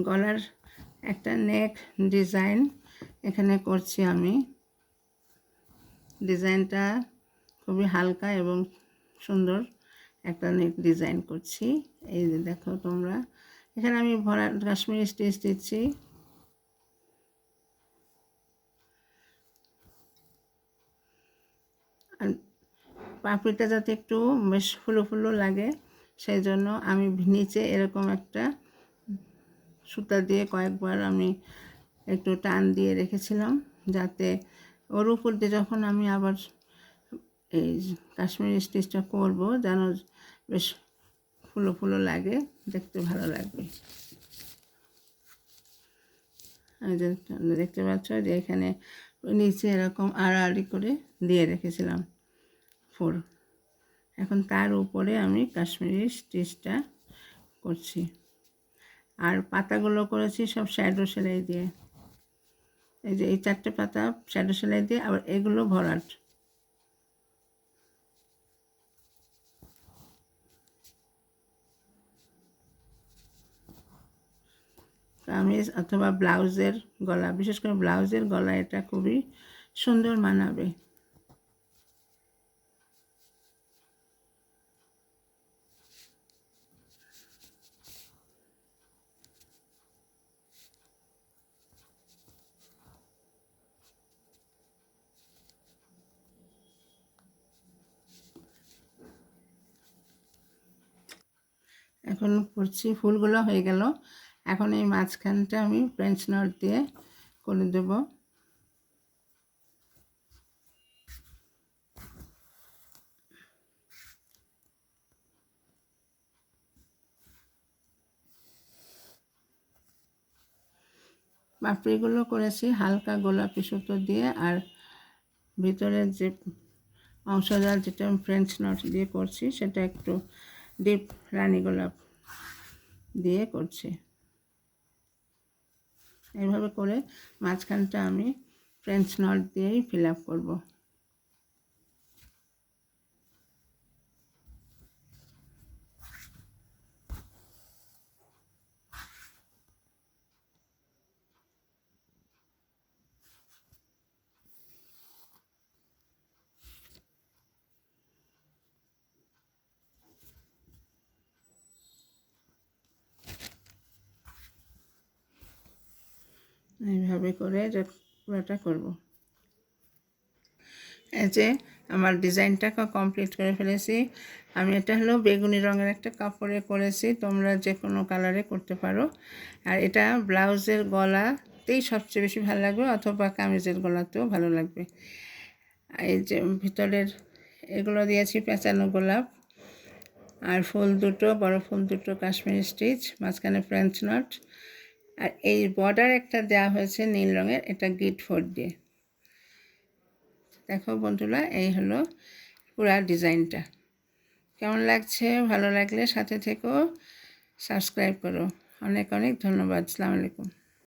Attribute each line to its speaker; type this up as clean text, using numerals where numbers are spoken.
Speaker 1: গলার একটা নেক ডিজাইন এখানে করছি আমি। ডিজাইনটা খুবই হালকা এবং সুন্দর একটা নেক ডিজাইন করছি। এই যে দেখো তোমরা, এখানে আমি ভরা কাশ্মীরি স্টিচ দিচ্ছি। আর পাপড়িটা যাতে একটু বেশ ফুলো ফুলো লাগে সেই জন্য আমি নিচে এরকম একটা সুতা দিয়ে কয়েকবার আমি একটু টান দিয়ে রেখেছিলাম, যাতে ওর উপর দিয়ে যখন আমি আবার এই কাশ্মীরি স্টিচটা করব যেন বেশ ফুলো ফুলো লাগে, দেখতে ভালো লাগবে। যে দেখতে পাচ্ছ যে এখানে নিচে এরকম আড়াআড়ি করে দিয়ে রেখেছিলাম ফোর। এখন তার উপরে আমি কাশ্মীরি স্টিচটা করছি। আর পাতাগুলো করেছি সব শ্যাডো সেলাই দিয়ে। এই যে এই 4টে পাতা শ্যাডো সেলাই দিয়ে, আবার এগুলো ভরাট। কামিজ অথবা ব্লাউজের গলা, বিশেষ করে ব্লাউজের গলা এটা খুবই সুন্দর মানাবে। এখন করছি, ফুলগুলো হয়ে গেল। এখন এই মাঝখানটা আমি ফ্রেঞ্চ নট দিয়ে করে দেব। পাপড়িগুলো করেছি হালকা গোলাপি সুতো দিয়ে, আর ভিতরের যে অংশটা যেটা আমি ফ্রেঞ্চ নট দিয়ে করছি সেটা একটু ডিপ রানী গোলাপ দিয়ে করছি। এইভাবে করে মাঝখানটা আমি ফ্রেঞ্চ নট দিয়েই ফিল আপ করবো। এইভাবে করে পুরোটা করব। এই যে আমার ডিজাইনটা কমপ্লিট করে ফেলেছি। আমি এটা হলো বেগুনি রঙের একটা কাপড়ে করেছি, তোমরা যে কোনো কালারে করতে পারো। আর এটা ব্লাউজের গলাতেই সবচেয়ে বেশি ভালো লাগবে, অথবা কামিজের গলাতেও ভালো লাগবে। এই যে ভিতরের এগুলো দিয়েছি পেঁচানো গোলাপ, আর ফুল দুটো, বড় ফুল দুটো কাশ্মীরি স্টিচ, মাঝখানে ফ্রেঞ্চ নট, আর এই বর্ডার একটা দেওয়া হয়েছে নীল রঙের, এটা গিট ফোর দিয়ে। দেখো বন্ধুরা, এই হলো পুরা ডিজাইনটা। কেমন লাগছে? ভালো লাগলে সাথে থেকো, সাবস্ক্রাইব করো। অনেক অনেক ধন্যবাদ। আসসালামু আলাইকুম।